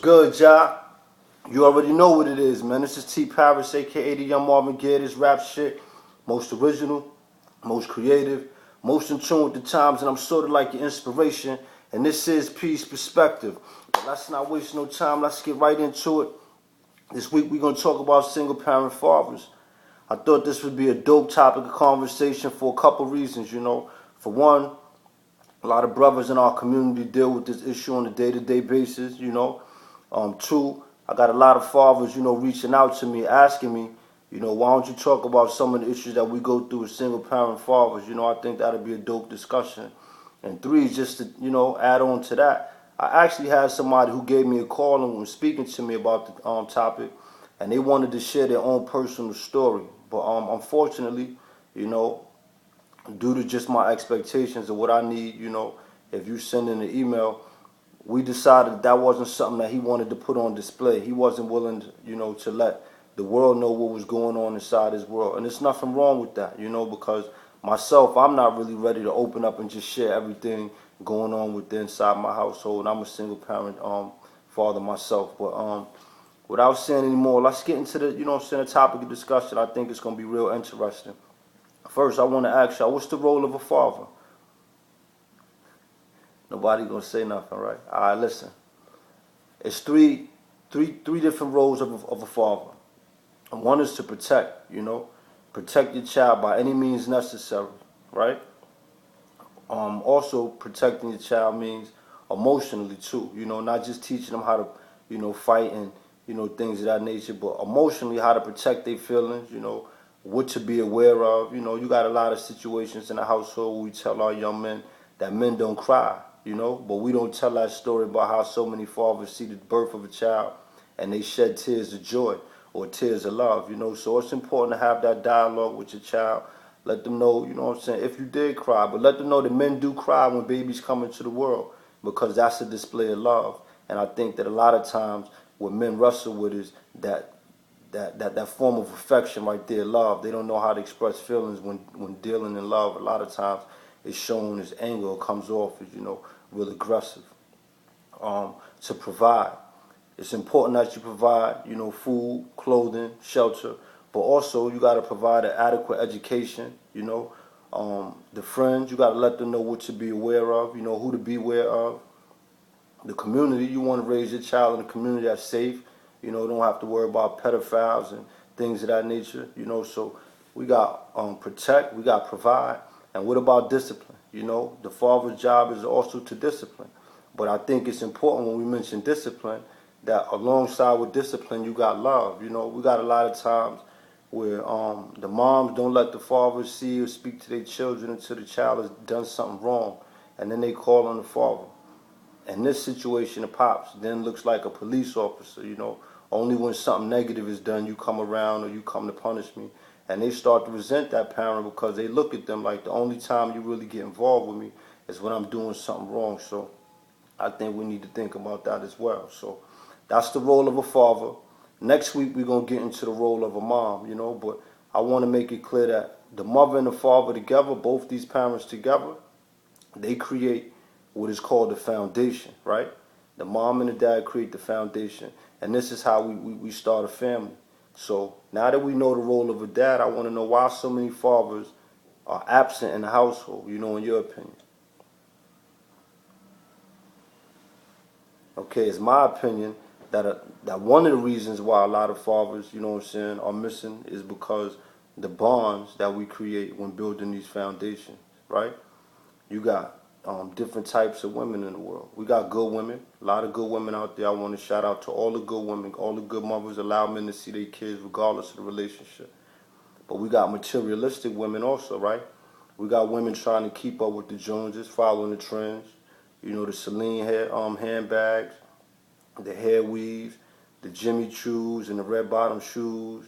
Good, y'all. You already know what it is, man. This is T Paris, aka the Young Marvin Gaye. This rap shit, most original, most creative, most in tune with the times, and I'm sort of like your inspiration. And this is Peace Perspective. But let's not waste no time. Let's get right into it. This week we're gonna talk about single parent fathers. I thought this would be a dope topic of conversation for a couple reasons. For one, a lot of brothers in our community deal with this issue on a day-to-day basis. Two, I got a lot of fathers, reaching out to me, asking me, why don't you talk about some of the issues that we go through as single parent fathers? I think that'd be a dope discussion. And three, just to, add on to that, I actually had somebody who gave me a call and was speaking to me about the topic, and they wanted to share their own personal story. But unfortunately, you know, due to just my expectations of what I need, if you send in an email, we decided that wasn't something that he wanted to put on display. He wasn't willing, to let the world know what was going on inside his world. And there's nothing wrong with that, because myself, I'm not really ready to open up and just share everything going on with inside my household. I'm a single parent father myself. But without saying any more, let's get into the topic of discussion. I think it's going to be real interesting. First, I want to ask y'all, what's the role of a father? Nobody gonna say nothing, right? All right, listen. It's three different roles of a father. And one is to protect, protect your child by any means necessary, right? Also protecting your child means emotionally too, not just teaching them how to, fight and, things of that nature, but emotionally how to protect their feelings, what to be aware of. You got a lot of situations in the household where we tell our young men that men don't cry, but we don't tell that story about how so many fathers see the birth of a child and they shed tears of joy or tears of love, So it's important to have that dialogue with your child. Let them know, if you did cry, but let them know that men do cry when babies come into the world because that's a display of love. And I think that a lot of times what men wrestle with is that form of affection right there, love. They don't know how to express feelings when dealing in love. A lot of times it's shown as anger or comes off as, real aggressive. To provide. It's important that you provide, food, clothing, shelter, but also you got to provide an adequate education, the friends, you got to let them know what to be aware of, who to be aware of. The community, you want to raise your child in a community that's safe, don't have to worry about pedophiles and things of that nature, so we got protect, we got provide, and what about discipline? The father's job is also to discipline. But I think it's important when we mention discipline that alongside with discipline you got love. We got a lot of times where the moms don't let the fathers see or speak to their children until the child has done something wrong, and then they call on the father. In this situation, the pops then looks like a police officer, Only when something negative is done, you come around or you come to punish me. And they start to resent that parent because they look at them like the only time you really get involved with me is when I'm doing something wrong. So I think we need to think about that as well. So that's the role of a father. Next week, we're going to get into the role of a mom, but I want to make it clear that the mother and the father together, both these parents together, they create what is called the foundation, right? The mom and the dad create the foundation, and this is how we start a family. So now that we know the role of a dad, I want to know why so many fathers are absent in the household, in your opinion. Okay, it's my opinion that one of the reasons why a lot of fathers, are missing is because the bonds that we create when building these foundations, right? You got different types of women in the world. We got good women, a lot of good women out there. I want to shout out to all the good women, all the good mothers allow men to see their kids regardless of the relationship. But we got materialistic women also, right? We got women trying to keep up with the Joneses, following the trends. The Celine handbags, the hair weaves, the Jimmy Choos and the red bottom shoes,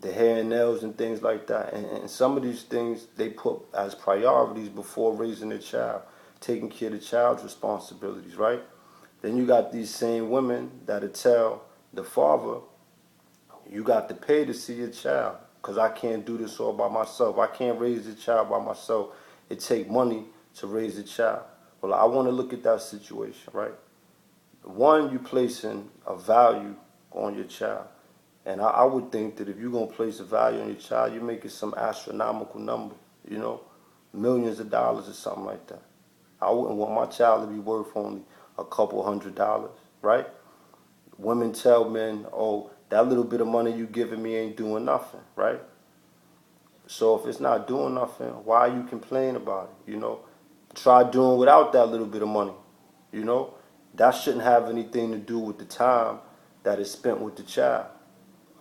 the hair and nails and things like that. And some of these things they put as priorities before raising their child, taking care of the child's responsibilities, right? Then you got these same women that'll tell the father, you got to pay to see your child because I can't do this all by myself. I can't raise the child by myself. It take money to raise a child. Well, I want to look at that situation, right? one, you placing a value on your child. And I would think that if you're going to place a value on your child, you make it some astronomical number, you know, millions of dollars or something like that. I wouldn't want my child to be worth only a couple $100s, right? Women tell men, oh, that little bit of money you giving me ain't doing nothing, right? So if it's not doing nothing, why are you complaining about it, you know? Try doing without that little bit of money, you know? That shouldn't have anything to do with the time that is spent with the child.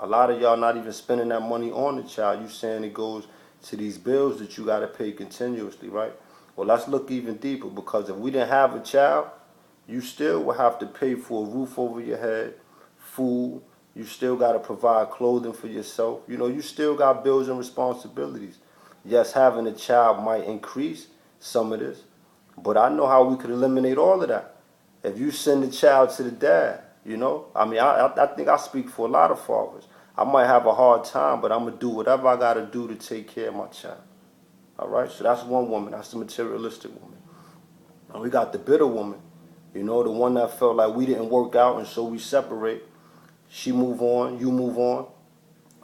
A lot of y'all not even spending that money on the child. You saying it goes to these bills that you got to pay continuously, right? Well, let's look even deeper, because if we didn't have a child, you still would have to pay for a roof over your head, food. You still got to provide clothing for yourself. You know, you still got bills and responsibilities. Yes, having a child might increase some of this, but I know how we could eliminate all of that. If you send the child to the dad, you know, I mean, I think I speak for a lot of fathers. I might have a hard time, but I'm going to do whatever I got to do to take care of my child. All right? So that's one woman. That's the materialistic woman. And we got the bitter woman, you know, the one that felt like we didn't work out and so we separate. She move on, you move on.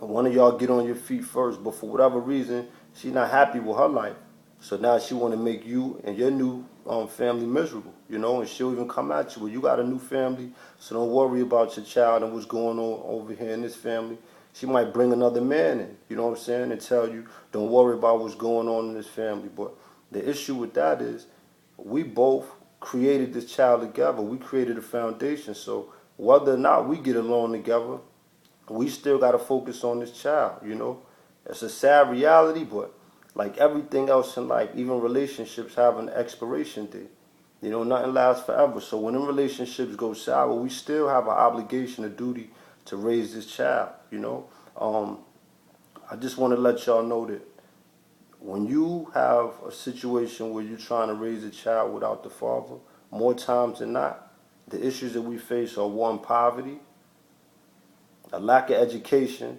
And one of y'all get on your feet first, but for whatever reason, she's not happy with her life. So now she want to make you and your new family miserable, you know, and she'll even come at you. Well, you got a new family, so don't worry about your child and what's going on over here in this family. She might bring another man in, you know what I'm saying, and tell you, don't worry about what's going on in this family. But the issue with that is we both created this child together. We created a foundation. So whether or not we get along together, we still got to focus on this child, you know. It's a sad reality, but like everything else in life, even relationships have an expiration date. You know, nothing lasts forever. So when them relationships go sour, we still have an obligation, a duty to raise this child, you know. I just want to let y'all know that when you have a situation where you're trying to raise a child without the father, more times than not, the issues that we face are one, poverty, a lack of education,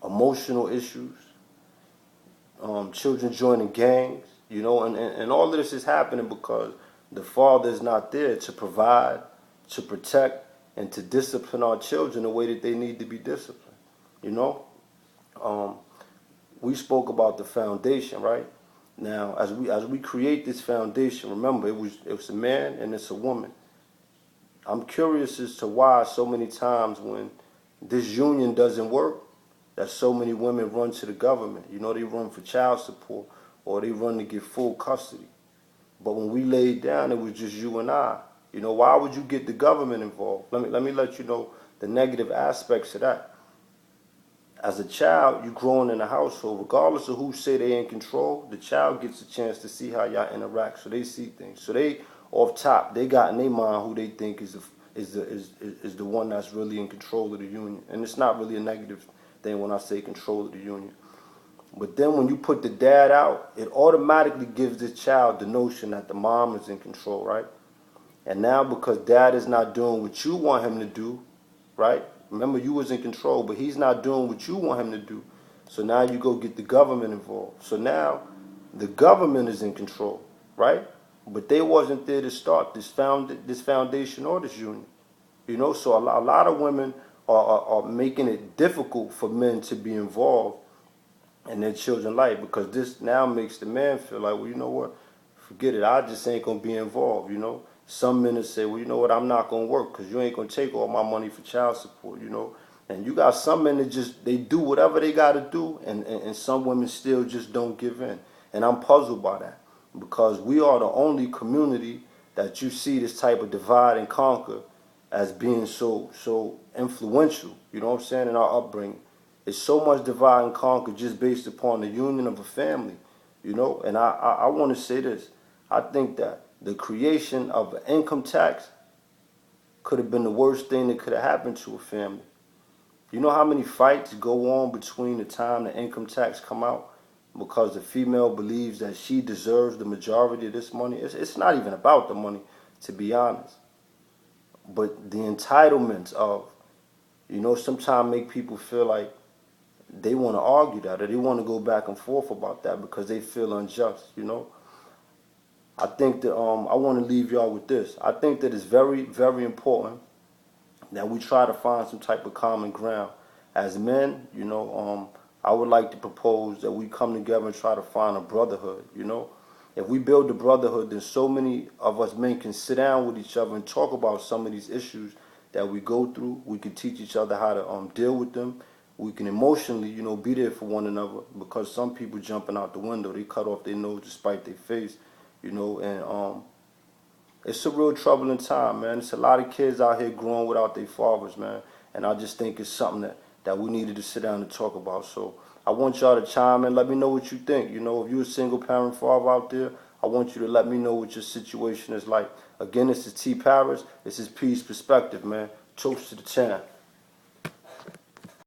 emotional issues, children joining gangs, you know, and all of this is happening because the father is not there to provide, to protect, and to discipline our children the way that they need to be disciplined, you know. We spoke about the foundation, right? Now, as we create this foundation, remember it was a man and it's a woman. I'm curious as to why so many times when this union doesn't work, that so many women run to the government. You know, they run for child support or they run to get full custody. But when we laid down, it was just you and I. You know, why would you get the government involved? Let me let you know the negative aspects of that. As a child, you growing in a household, regardless of who say they in control, the child gets a chance to see how y'all interact, so they see things. So they, off top, they got in their mind who they think is the one that's really in control of the union. And it's not really a negative thing when I say control of the union. But then when you put the dad out, it automatically gives the child the notion that the mom is in control, right? And now because dad is not doing what you want him to do, right? Remember, you was in control, but he's not doing what you want him to do. So now you go get the government involved. So now the government is in control, right? But they wasn't there to start this foundation or this union. You know, so a lot of women are making it difficult for men to be involved in their children's life, because this now makes the man feel like, well, you know what, forget it, I just ain't going to be involved, you know. Some men say, well, you know what, I'm not going to work because you ain't going to take all my money for child support, you know. And you got some men that just, they do whatever they got to do, and some women still just don't give in. And I'm puzzled by that, because we are the only community that you see this type of divide and conquer as being so influential, you know what I'm saying, in our upbringing. It's so much divide and conquer just based upon the union of a family, you know. And I want to say this. I think that the creation of an income tax could have been the worst thing that could have happened to a family. You know how many fights go on between the time the income tax come out because the female believes that she deserves the majority of this money? It's not even about the money, to be honest. But the entitlements of, you know, sometimes make people feel like they want to argue that, or they want to go back and forth about that because they feel unjust, you know. I think that I want to leave y'all with this. I think that it's very, very important that we try to find some type of common ground. As men, I would like to propose that we come together and try to find a brotherhood, If we build a brotherhood, then so many of us men can sit down with each other and talk about some of these issues that we go through. We can teach each other how to deal with them. We can emotionally, be there for one another, because some people jumping out the window, they cut off their nose to spite their face, and it's a real troubling time, man. It's a lot of kids out here growing without their fathers, man. And I just think it's something that we needed to sit down and talk about. So I want y'all to chime in. Let me know what you think. If you're a single parent father out there, I want you to let me know what your situation is like. Again, this is T. Paris. This is Peace Perspective, man. Toast to the champ.